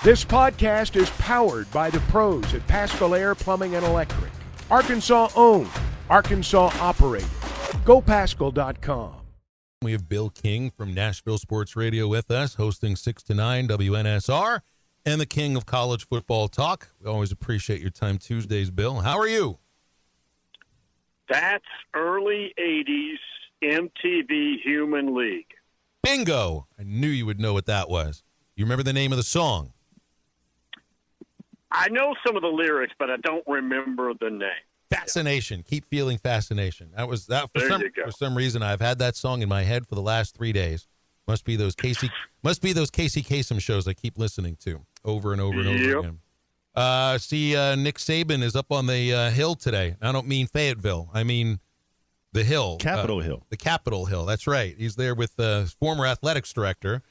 This podcast is powered by the pros at Paschal Air Plumbing and Electric. Arkansas owned, Arkansas operated. GoPaschal.com. We have Bill King from Nashville Sports Radio with us, hosting 6 to 9 WNSR, and the king of college football talk. We always appreciate your time Tuesdays, Bill. How are you? That's early 80s MTV Human League. Bingo! I knew you would know what that was. You remember the name of the song? I know some of the lyrics, but I don't remember the name. Fascination. Keep feeling fascination. That was that for some reason I've had that song in my head for the last 3 days. Must be those Casey Kasem shows I keep listening to over and over and over again. Nick Saban is up on the hill today. I don't mean Fayetteville. I mean the hill. Capitol Hill. The Capitol Hill. That's right. He's there with former athletics director.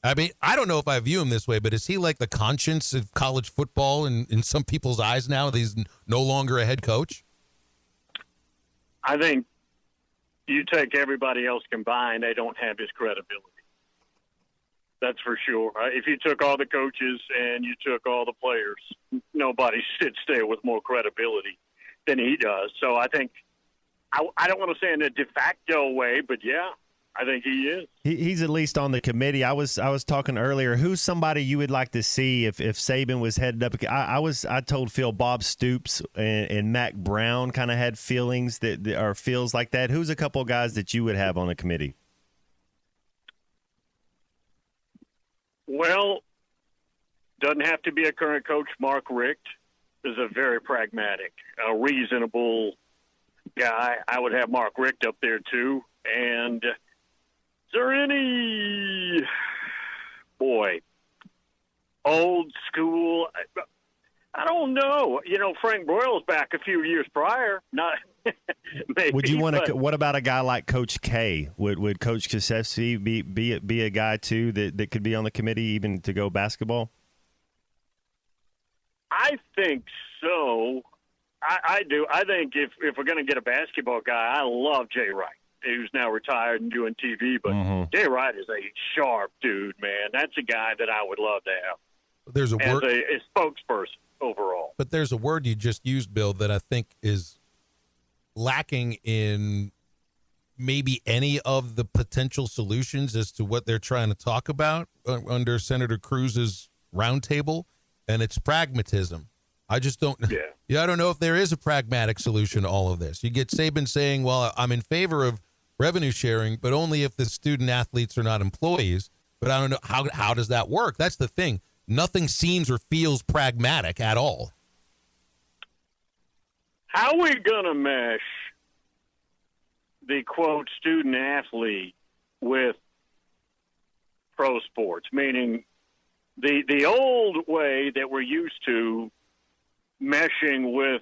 I mean, I don't know if I view him this way, but is he like the conscience of college football in some people's eyes now that he's no longer a head coach? I think you take everybody else combined, they don't have his credibility. That's for sure. If you took all the coaches and you took all the players, nobody sits there with more credibility than he does. So I think, I don't want to say in a de facto way, but yeah, I think he is. He's at least on the committee. I was talking earlier. Who's somebody you would like to see if Saban was headed up? I told Phil Bob Stoops and Mac Brown kind of had feelings or feels like that. Who's a couple of guys that you would have on the committee? Well, doesn't have to be a current coach. Mark Richt is a very pragmatic, reasonable guy. I would have Mark Richt up there too. And is there any, old school? I don't know. Frank Broyles back a few years prior. Not maybe. Would you want to? What about a guy like Coach K? Would Coach Kasevsky be a guy too that could be on the committee even to go basketball? I think so. I do. I think if we're going to get a basketball guy, I love Jay Wright, who's now retired and doing TV, but Jay Wright is a sharp dude, man. That's a guy that I would love to have. There's a word, as a spokesperson overall. But there's a word you just used, Bill, that I think is lacking in maybe any of the potential solutions as to what they're trying to talk about under Senator Cruz's roundtable, and it's pragmatism. I just don't know. Yeah, I don't know if there is a pragmatic solution to all of this. You get Saban saying, well, I'm in favor of revenue sharing, but only if the student athletes are not employees. But I don't know, how does that work? That's the thing. Nothing seems or feels pragmatic at all. How are we going to mesh the, quote, student athlete with pro sports? Meaning the old way that we're used to meshing with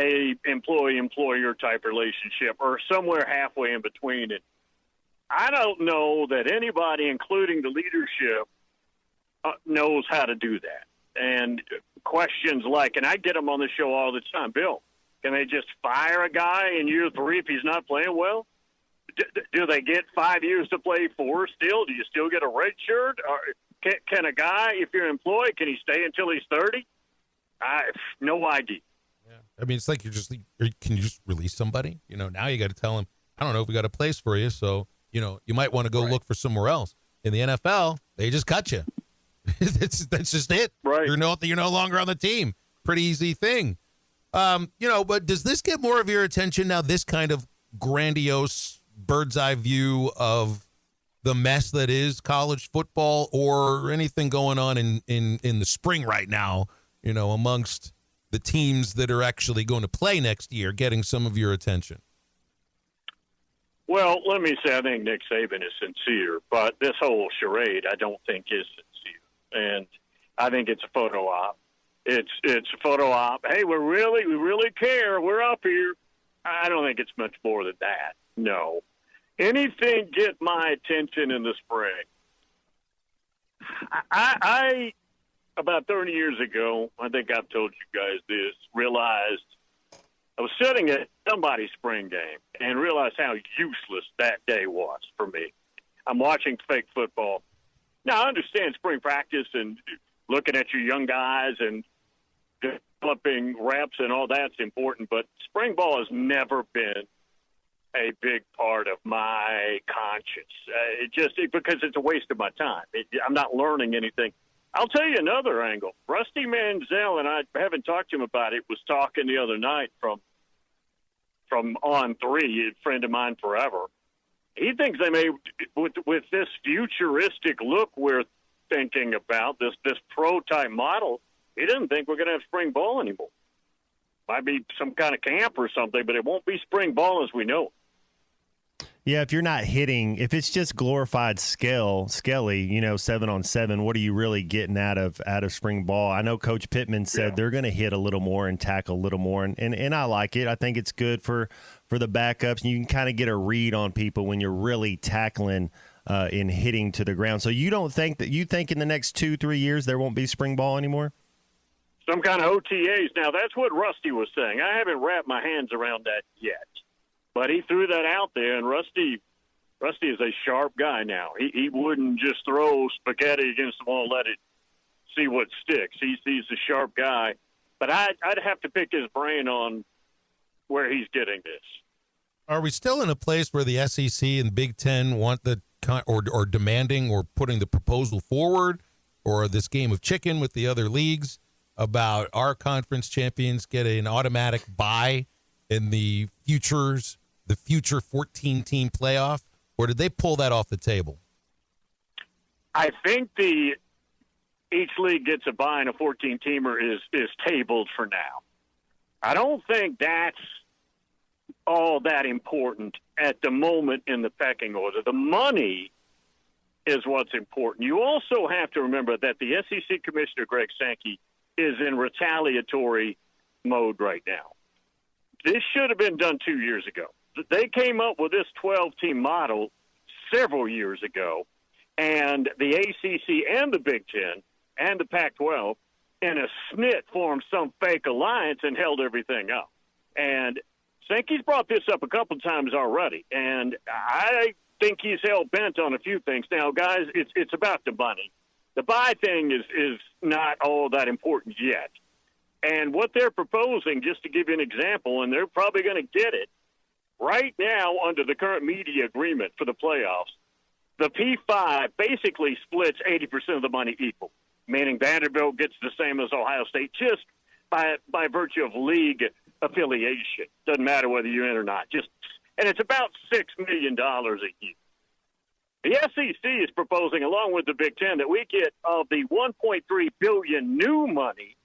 a employee-employer type relationship or somewhere halfway in between it. I don't know that anybody, including the leadership, knows how to do that. And questions like, and I get them on the show all the time, Bill, can they just fire a guy in year 3 if he's not playing well? Do they get 5 years to play 4 still? Do you still get a red shirt? Or can a guy, if you're employed, can he stay until he's 30? No idea. Yeah. I mean, it's like can you just release somebody? Now you got to tell him, I don't know if we got a place for you, so, you might want to go look for somewhere else. In the NFL, they just cut you. That's just it. Right. You're no longer on the team. Pretty easy thing. But does this get more of your attention now, this kind of grandiose bird's eye view of the mess that is college football, or anything going on in the spring right now, amongst the teams that are actually going to play next year, getting some of your attention? Well, let me say, I think Nick Saban is sincere, but this whole charade I don't think is sincere. And I think it's a photo op. It's a photo op. Hey, we really care. We're up here. I don't think it's much more than that. No. Anything get my attention in the spring. I about 30 years ago, I think I've told you guys this, realized I was sitting at somebody's spring game and realized how useless that day was for me. I'm watching fake football. Now, I understand spring practice and looking at your young guys and developing reps and all that's important, but spring ball has never been a big part of my conscience. Because it's a waste of my time. I'm not learning anything. I'll tell you another angle. Rusty Manziel, and I haven't talked to him about it, was talking the other night from On3, a friend of mine forever. He thinks they may, with this futuristic look we're thinking about, this pro-type model, he doesn't think we're going to have spring ball anymore. Might be some kind of camp or something, but it won't be spring ball as we know it. Yeah, if you're not hitting, if it's just glorified skelly, 7-on-7, what are you really getting out of spring ball? I know Coach Pittman said they're going to hit a little more and tackle a little more, and I like it. I think it's good for the backups, and you can kind of get a read on people when you're really tackling and hitting to the ground. So you think in the next 2-3 years there won't be spring ball anymore? Some kind of OTAs. Now, that's what Rusty was saying. I haven't wrapped my hands around that yet. But he threw that out there, and Rusty is a sharp guy now. He wouldn't just throw spaghetti against the wall and let it see what sticks. He's a sharp guy. But I'd have to pick his brain on where he's getting this. Are we still in a place where the SEC and Big Ten want or demanding or putting the proposal forward, or this game of chicken with the other leagues about our conference champions getting an automatic bye in the future 14-team playoff, or did they pull that off the table? I think each league gets a bye and a 14-teamer is tabled for now. I don't think that's all that important at the moment in the pecking order. The money is what's important. You also have to remember that the SEC Commissioner, Greg Sankey, is in retaliatory mode right now. This should have been done 2 years ago. They came up with this 12-team model several years ago, and the ACC and the Big Ten and the Pac-12 in a snit formed some fake alliance and held everything up. And Sankey's brought this up a couple times already, and I think he's hell-bent on a few things. Now, guys, it's about the money. The buy thing is not all that important yet. And what they're proposing, just to give you an example, and they're probably going to get it, right now under the current media agreement for the playoffs, the P5 basically splits 80% of the money equal, meaning Vanderbilt gets the same as Ohio State just by virtue of league affiliation. Doesn't matter whether you're in or not. And it's about $6 million a year. The SEC is proposing, along with the Big Ten, that we get of the $1.3 billion new money,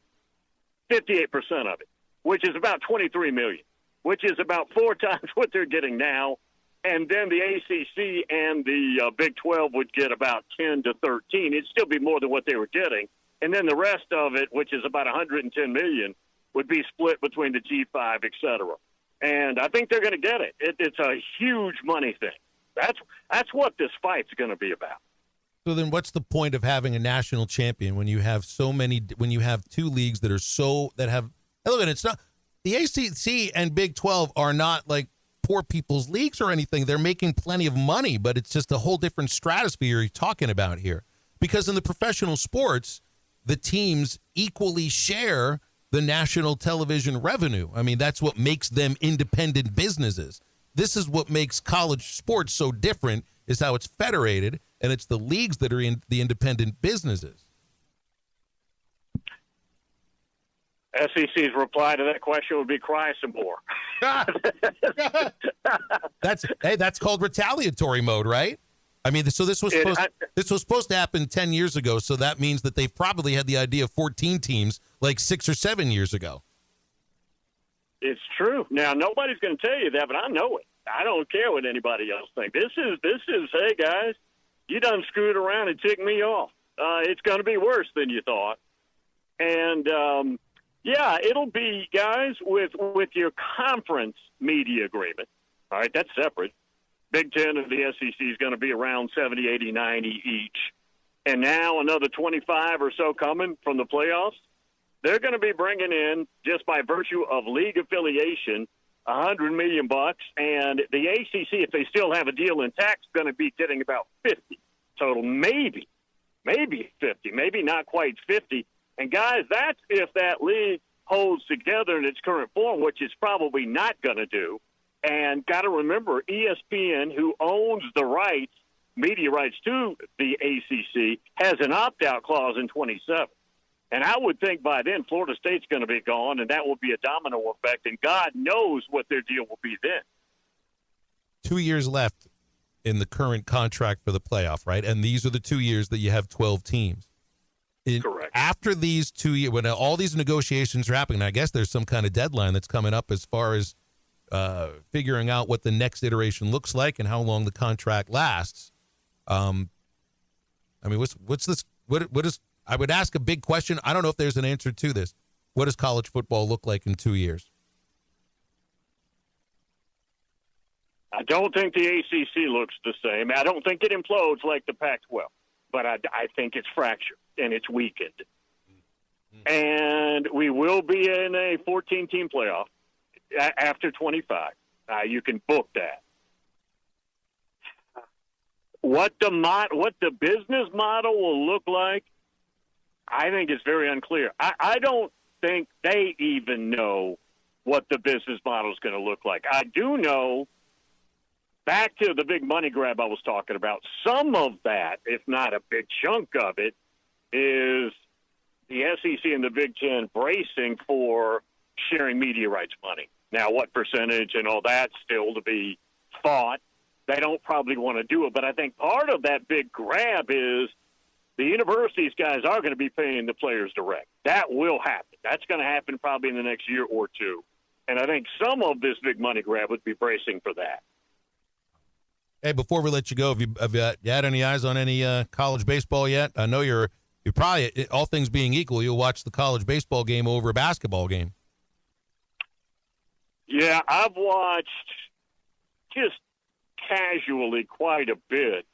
58% of it, which is about $23 million, which is about 4 times what they're getting now. And then the ACC and the Big 12 would get about 10 to 13. It'd still be more than what they were getting. And then the rest of it, which is about $110 million, would be split between the G5, et cetera. And I think they're going to get it. It's a huge money thing. That's what this fight's going to be about. So then what's the point of having a national champion when you have when you have two leagues that have, look, it's not, the ACC and Big 12 are not like poor people's leagues or anything. They're making plenty of money, but it's just a whole different stratosphere you're talking about here. Because in the professional sports, the teams equally share the national television revenue. I mean, that's what makes them independent businesses. This is what makes college sports so different, is how it's federated, and it's the leagues that are in the independent businesses. SEC's reply to that question would be cry some more. That's called retaliatory mode, right? I mean, so this was supposed to happen 10 years ago, so that means that they've probably had the idea of 14 teams like 6 or 7 years ago. It's true. Now, nobody's going to tell you that, but I know it. I don't care what anybody else thinks. This is, hey, guys, you done screwed around and ticked me off. It's going to be worse than you thought. And, yeah, it'll be, guys, with your conference media agreement. All right, that's separate. Big Ten and the SEC is going to be around 70, 80, 90 each. And now another 25 or so coming from the playoffs. They're going to be bringing in, just by virtue of league affiliation, $100 million, and the ACC, if they still have a deal intact, is going to be getting about 50 total, maybe maybe 50, maybe not quite 50. And, guys, that's if that league holds together in its current form, which it's probably not going to do. And got to remember, ESPN, who owns the rights, media rights to the ACC, has an opt-out clause in 27. And I would think by then Florida State's going to be gone, and that will be a domino effect, and God knows what their deal will be then. 2 years left in the current contract for the playoff, right? And these are the 2 years that you have 12 teams. Correct. After these 2 years, when all these negotiations are happening, I guess there's some kind of deadline that's coming up as far as figuring out what the next iteration looks like and how long the contract lasts. I mean, what's this? What is? I would ask a big question. I don't know if there's an answer to this. What does college football look like in 2 years? I don't think the ACC looks the same. I don't think it implodes like the Pac-12, but I think it's fractured and it's weakened. And we will be in a 14-team playoff after 25. You can book that. What the business model will look like, I think it's very unclear. I don't think they even know what the business model is going to look like. I do know, back to the big money grab I was talking about, some of that, if not a big chunk of it, is the SEC and the Big Ten bracing for sharing media rights money. Now, what percentage and all that still to be fought. They don't probably want to do it, but I think part of that big grab is the universities guys are going to be paying the players direct. That will happen. That's going to happen probably in the next year or two. And I think some of this big money grab would be bracing for that. Hey, before we let you go, have you had any eyes on any college baseball yet? I know you're probably, all things being equal, you'll watch the college baseball game over a basketball game. Yeah, I've watched just casually quite a bit.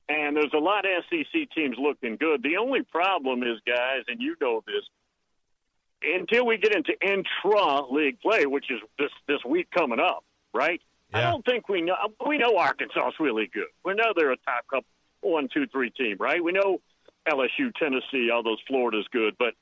And there's a lot of SEC teams looking good. The only problem is, guys, and you know this, until we get into intra-league play, which is this week coming up, right? Yeah. I don't think we know. We know Arkansas is really good. We know they're a top couple, 1, 2, 3 team, right? We know LSU, Tennessee, all those Florida's good. But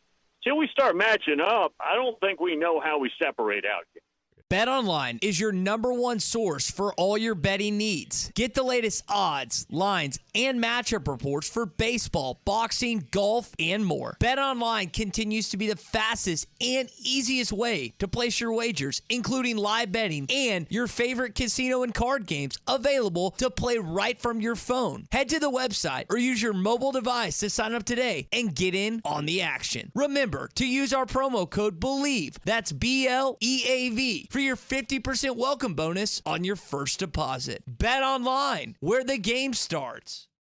until we start matching up, I don't think we know how we separate out yet. BetOnline is your #1 source for all your betting needs. Get the latest odds, lines, and matchup reports for baseball, boxing, golf, and more. BetOnline continues to be the fastest and easiest way to place your wagers, including live betting and your favorite casino and card games available to play right from your phone. Head to the website or use your mobile device to sign up today and get in on the action. Remember to use our promo code BELIEVE, that's BLEAV, for your 50% welcome bonus on your first deposit. Bet online, where the game starts.